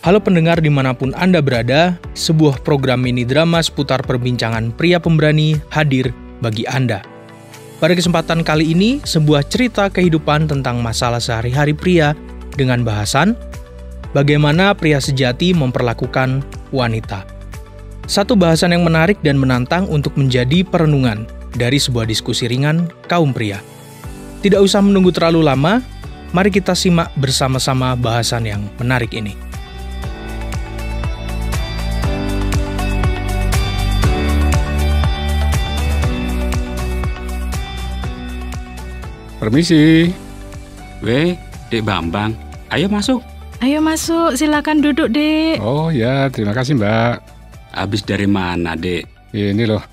Halo pendengar dimanapun Anda berada, sebuah program mini drama seputar perbincangan pria pemberani hadir bagi Anda. Pada kesempatan kali ini, sebuah cerita kehidupan tentang masalah sehari-hari pria dengan bahasan bagaimana pria sejati memperlakukan wanita. Satu bahasan yang menarik dan menantang untuk menjadi perenungan dari sebuah diskusi ringan kaum pria. Tidak usah menunggu terlalu lama, mari kita simak bersama-sama bahasan yang menarik ini. Permisi. Weh, Dek Bambang, ayo masuk. Ayo masuk, silakan duduk, Dek. Oh ya, terima kasih Mbak. Habis dari mana, Dek? Ini loh,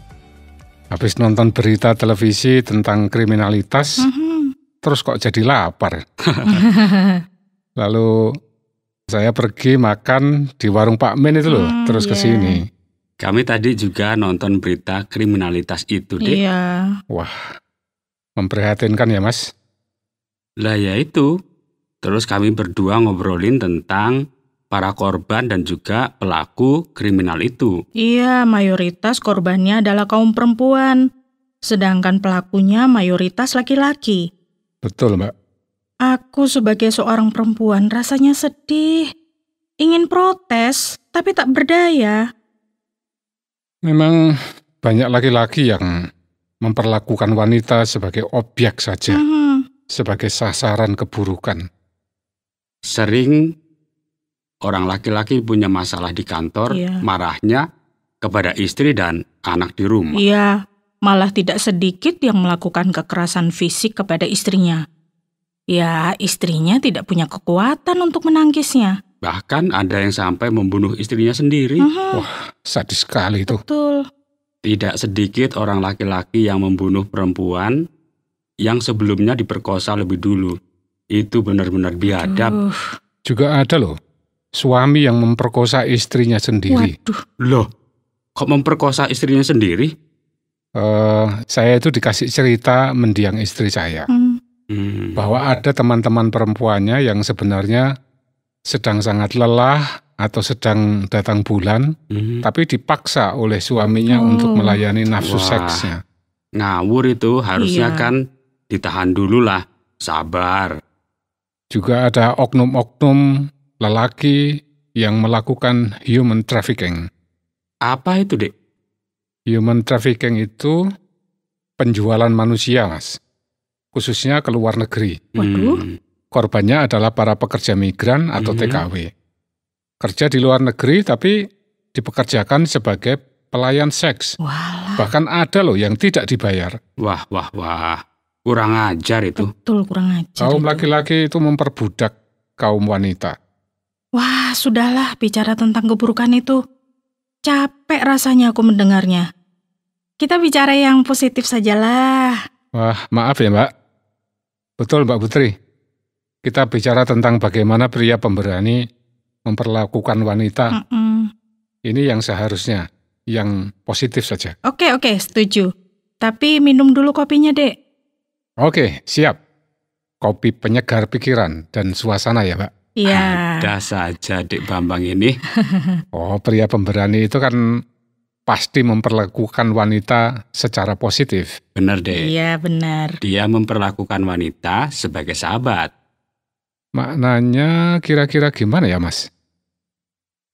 habis nonton berita televisi tentang kriminalitas, terus kok jadi lapar. Lalu saya pergi makan di warung Pak Men itu loh, terus ke sini. Kami tadi juga nonton berita kriminalitas itu, Dek. Iya. Wah, memprihatinkan ya Mas. Lah ya itu. Terus kami berdua ngobrolin tentang para korban dan juga pelaku kriminal itu. Iya, mayoritas korbannya adalah kaum perempuan, sedangkan pelakunya mayoritas laki-laki. Betul Mbak. Aku sebagai seorang perempuan rasanya sedih. Ingin protes, tapi tak berdaya. Memang banyak laki-laki yang memperlakukan wanita sebagai objek saja, sebagai sasaran keburukan. Sering orang laki-laki punya masalah di kantor, marahnya kepada istri dan anak di rumah. Iya, malah tidak sedikit yang melakukan kekerasan fisik kepada istrinya. Ya, istrinya tidak punya kekuatan untuk menangkisnya. Bahkan ada yang sampai membunuh istrinya sendiri. Wah, sadis sekali itu. Betul. Tidak sedikit orang laki-laki yang membunuh perempuan yang sebelumnya diperkosa lebih dulu. Itu benar-benar biadab. Juga ada loh, suami yang memperkosa istrinya sendiri. Waduh. Loh, kok memperkosa istrinya sendiri? Saya itu dikasih cerita mendiang istri saya. Bahwa ada teman-teman perempuannya yang sebenarnya sedang sangat lelah atau sedang datang bulan, tapi dipaksa oleh suaminya untuk melayani nafsu seksnya. Ngawur itu, harusnya kan ditahan dulu lah, sabar. Juga ada oknum-oknum lelaki yang melakukan human trafficking. Apa itu, Dek? Human trafficking itu penjualan manusia, Mas. Khususnya ke luar negeri. Waduh. Korbannya adalah para pekerja migran atau TKW. Kerja di luar negeri tapi dipekerjakan sebagai pelayan seks. Walah. Bahkan ada loh yang tidak dibayar. Wah. Kurang ajar itu. Betul, kurang ajar. Kaum laki-laki itu memperbudak kaum wanita. Wah, sudahlah bicara tentang keburukan itu. Capek rasanya aku mendengarnya. Kita bicara yang positif sajalah. Wah, maaf ya Mbak. Betul Mbak Putri. Kita bicara tentang bagaimana pria pemberani memperlakukan wanita. Ini yang seharusnya, yang positif saja. Oke, setuju. Tapi minum dulu kopinya, Dek. Oke, siap. Kopi penyegar pikiran dan suasana ya, Mbak? Iya. Ada saja Dek Bambang ini. Oh, pria pemberani itu kan pasti memperlakukan wanita secara positif. Benar, Dek. Iya, benar. Dia memperlakukan wanita sebagai sahabat. Maknanya kira-kira gimana ya, Mas?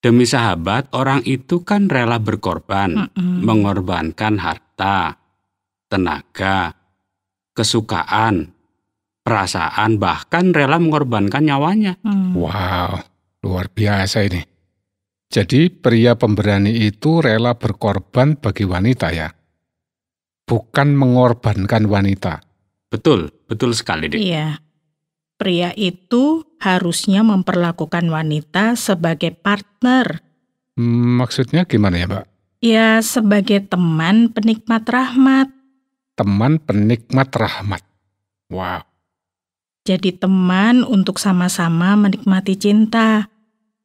Demi sahabat, orang itu kan rela berkorban, mengorbankan harta, tenaga, kesukaan, perasaan, bahkan rela mengorbankan nyawanya. Wow, luar biasa ini. Jadi pria pemberani itu rela berkorban bagi wanita ya? Bukan mengorbankan wanita. Betul sekali, Dek. Iya. Pria itu harusnya memperlakukan wanita sebagai partner. Maksudnya gimana ya, Mbak? Ya, sebagai teman penikmat rahmat. Teman penikmat rahmat. Wow. Jadi teman untuk sama-sama menikmati cinta.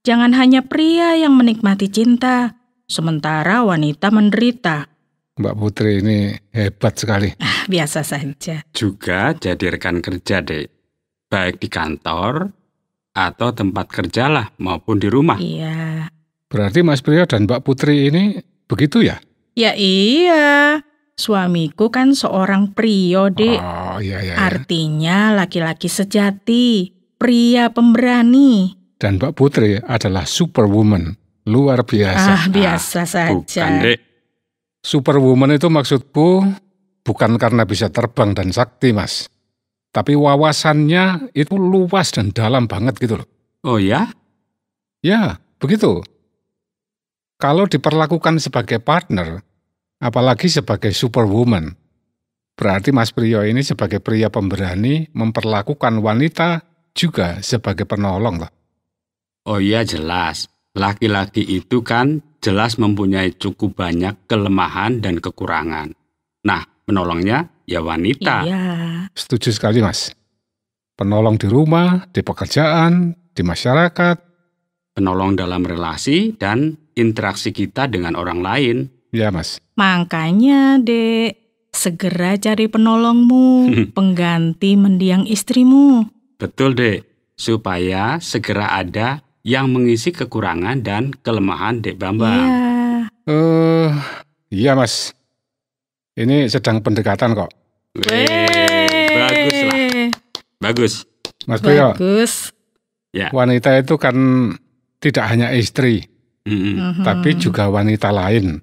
Jangan hanya pria yang menikmati cinta, sementara wanita menderita. Mbak Putri ini hebat sekali. Biasa saja. Juga jadi rekan kerja, Dek. Baik di kantor atau tempat kerja lah maupun di rumah. Iya. Berarti Mas Priyo dan Mbak Putri ini begitu ya? Ya iya. Suamiku kan seorang Priyo, Dek. Oh iya. Artinya laki-laki sejati, pria pemberani. Dan Mbak Putri adalah superwoman, luar biasa. Biasa saja. Bukan, Dek. Superwoman itu maksudku bukan karena bisa terbang dan sakti, Mas. Tapi wawasannya itu luas dan dalam banget gitu loh. Oh ya? Ya, begitu. Kalau diperlakukan sebagai partner, apalagi sebagai superwoman, berarti Mas Priyo ini sebagai pria pemberani memperlakukan wanita juga sebagai penolong loh. Oh iya, jelas. Laki-laki itu kan jelas mempunyai cukup banyak kelemahan dan kekurangan. Nah, penolongnya ya wanita. Iya. Setuju sekali, Mas. Penolong di rumah, di pekerjaan, di masyarakat. Penolong dalam relasi dan interaksi kita dengan orang lain. Ya, Mas. Makanya, Dek, segera cari penolongmu, pengganti mendiang istrimu. Betul, Dek. Supaya segera ada yang mengisi kekurangan dan kelemahan Dek Bambang. Iya. Iya, Mas. Ini sedang pendekatan kok. Bagus lah. Bagus. Mas Priyo, Bagus. Ya. wanita itu kan tidak hanya istri, tapi juga wanita lain.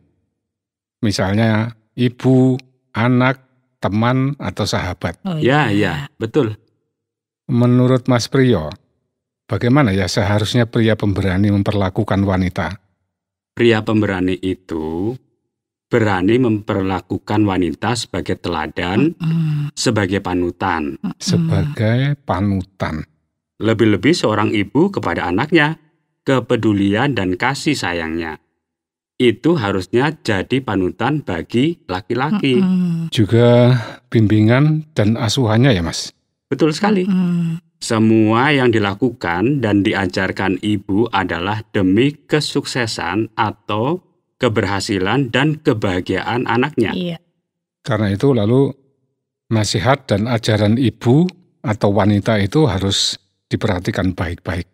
Misalnya ibu, anak, teman, atau sahabat. Oh, Ya, betul. Menurut Mas Priyo, bagaimana ya seharusnya pria pemberani memperlakukan wanita? Pria pemberani itu berani memperlakukan wanita sebagai teladan, sebagai panutan. Sebagai panutan. Lebih-lebih seorang ibu kepada anaknya, kepedulian dan kasih sayangnya. Itu harusnya jadi panutan bagi laki-laki. Juga bimbingan dan asuhannya ya, Mas? Betul sekali. Semua yang dilakukan dan diajarkan ibu adalah demi kesuksesan atau keberhasilan dan kebahagiaan anaknya. Iya. Karena itu lalu nasihat dan ajaran ibu atau wanita itu harus diperhatikan baik-baik.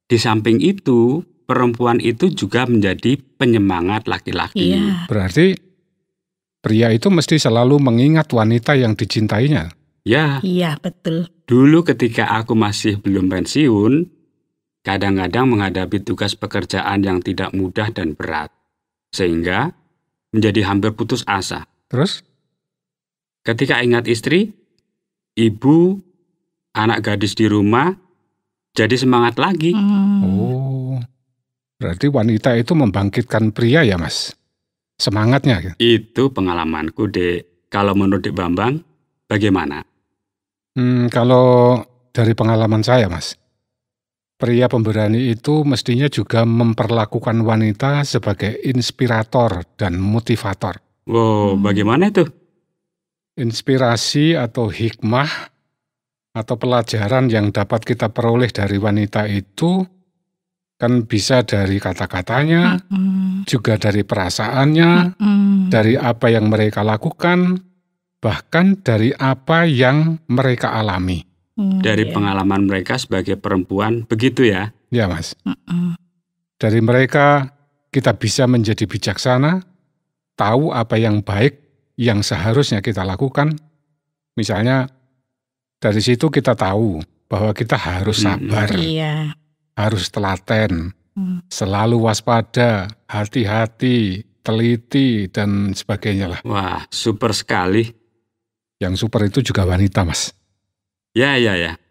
Di samping itu, perempuan itu juga menjadi penyemangat laki-laki. Iya. Berarti pria itu mesti selalu mengingat wanita yang dicintainya. Ya, Iya, betul. dulu ketika aku masih belum pensiun, kadang-kadang menghadapi tugas pekerjaan yang tidak mudah dan berat. Sehingga menjadi hampir putus asa. Terus? Ketika ingat istri, ibu, anak gadis di rumah, jadi semangat lagi. Oh, berarti wanita itu membangkitkan pria ya, Mas? Semangatnya. Itu pengalamanku, Dek. Kalau menurut Dek Bambang, bagaimana? Kalau dari pengalaman saya, Mas, pria pemberani itu mestinya juga memperlakukan wanita sebagai inspirator dan motivator. Wow, bagaimana itu? Inspirasi atau hikmah atau pelajaran yang dapat kita peroleh dari wanita itu kan bisa dari kata-katanya, juga dari perasaannya, dari apa yang mereka lakukan, bahkan dari apa yang mereka alami. Dari pengalaman mereka sebagai perempuan, begitu ya? Ya, Mas. Dari mereka kita bisa menjadi bijaksana, tahu apa yang baik yang seharusnya kita lakukan. Misalnya, dari situ kita tahu bahwa kita harus sabar, Iya. harus telaten, selalu waspada, hati-hati, teliti, dan sebagainya lah. Wah, super sekali. Yang super itu juga wanita, Mas. Ya.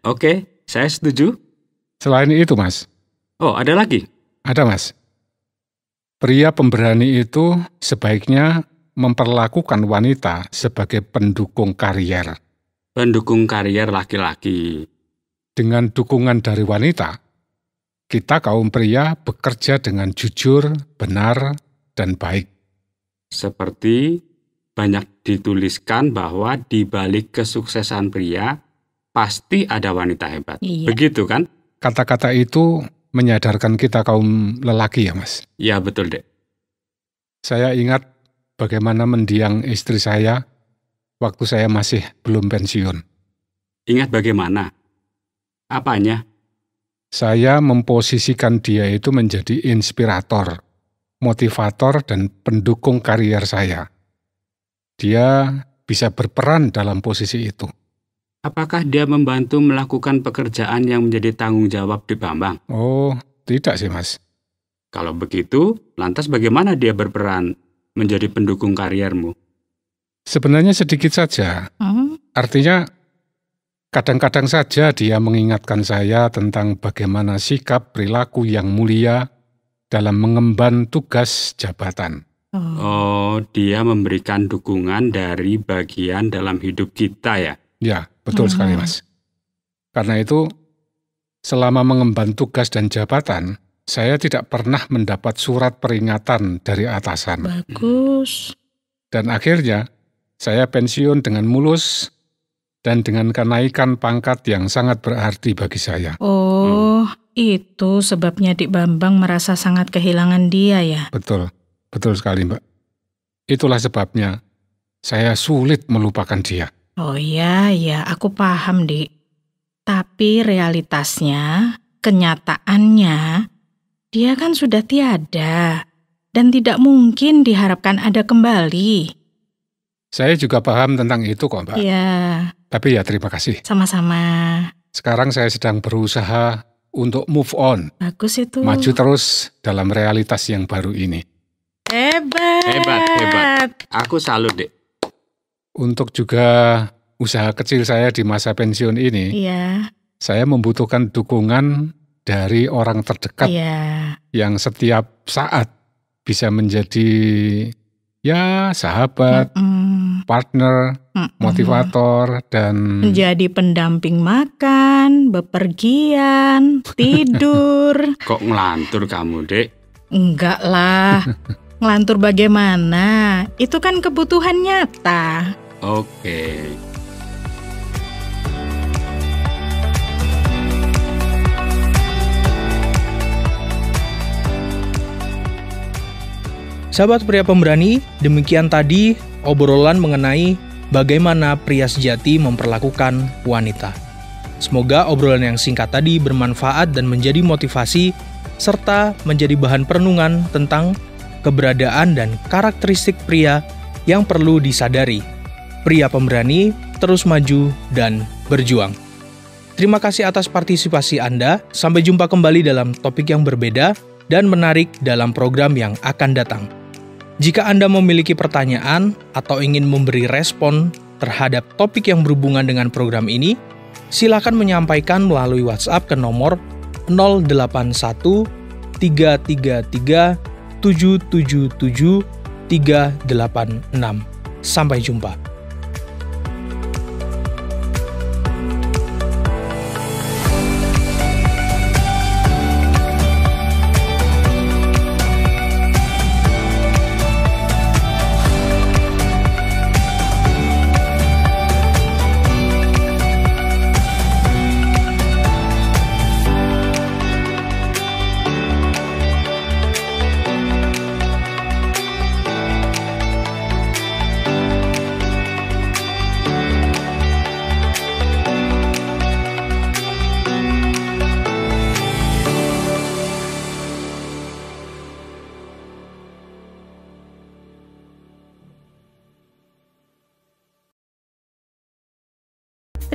Oke, saya setuju. Selain itu, Mas, Oh, ada lagi? ada, Mas. Pria pemberani itu sebaiknya memperlakukan wanita sebagai pendukung karier. Pendukung karier laki-laki. Dengan dukungan dari wanita, kita kaum pria bekerja dengan jujur, benar, dan baik. Seperti banyak dituliskan bahwa di balik kesuksesan pria, pasti ada wanita hebat. Iya. Begitu kan? Kata-kata itu menyadarkan kita kaum lelaki ya, Mas. Ya, betul, Dek. Saya ingat bagaimana mendiang istri saya waktu saya masih belum pensiun. Ingat bagaimana? Apanya? saya memposisikan dia itu menjadi inspirator, motivator, dan pendukung karier saya. Dia bisa berperan dalam posisi itu. Apakah dia membantu melakukan pekerjaan yang menjadi tanggung jawab di Bambang? Oh, tidak sih, Mas. Kalau begitu, lantas bagaimana dia berperan menjadi pendukung kariermu? Sebenarnya sedikit saja. Artinya, kadang-kadang saja dia mengingatkan saya tentang bagaimana sikap perilaku yang mulia dalam mengemban tugas jabatan. Oh, dia memberikan dukungan dari bagian dalam hidup kita ya? Ya, betul sekali, Mas. Karena itu, selama mengemban tugas dan jabatan, saya tidak pernah mendapat surat peringatan dari atasan. Bagus. Dan akhirnya, saya pensiun dengan mulus dan dengan kenaikan pangkat yang sangat berarti bagi saya. Oh, itu sebabnya Dik Bambang merasa sangat kehilangan dia ya? Betul, betul sekali, Mbak. Itulah sebabnya saya sulit melupakan dia. Oh iya, aku paham, Dik. Tapi realitasnya, kenyataannya, dia kan sudah tiada dan tidak mungkin diharapkan ada kembali. Saya juga paham tentang itu kok, Mbak. Iya. Tapi ya terima kasih. Sama-sama. Sekarang saya sedang berusaha untuk move on. Bagus itu. Maju terus dalam realitas yang baru ini. Hebat. Hebat. Aku salut, Dek. Untuk juga usaha kecil saya di masa pensiun ini, Iya. saya membutuhkan dukungan dari orang terdekat yang setiap saat bisa menjadi ya sahabat, partner, motivator, dan menjadi pendamping makan, bepergian, tidur. Kok ngelantur kamu, Dek? Enggak lah. Ngelantur bagaimana? Itu kan kebutuhan nyata. Oke. Sahabat Pria Pemberani, demikian tadi obrolan mengenai bagaimana pria sejati memperlakukan wanita. Semoga obrolan yang singkat tadi bermanfaat dan menjadi motivasi serta menjadi bahan perenungan tentang keberadaan dan karakteristik pria yang perlu disadari. Pria pemberani terus maju dan berjuang. Terima kasih atas partisipasi Anda. Sampai jumpa kembali dalam topik yang berbeda dan menarik dalam program yang akan datang. Jika Anda memiliki pertanyaan atau ingin memberi respon terhadap topik yang berhubungan dengan program ini, silakan menyampaikan melalui WhatsApp ke nomor 081 333 777 386. Sampai jumpa.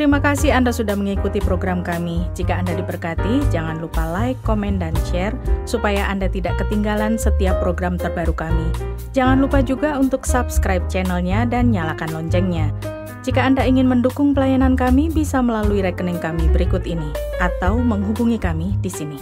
Terima kasih Anda sudah mengikuti program kami. Jika Anda diberkati, jangan lupa like, komen, dan share supaya Anda tidak ketinggalan setiap program terbaru kami. Jangan lupa juga untuk subscribe channelnya dan nyalakan loncengnya. Jika Anda ingin mendukung pelayanan kami, bisa melalui rekening kami berikut ini atau menghubungi kami di sini.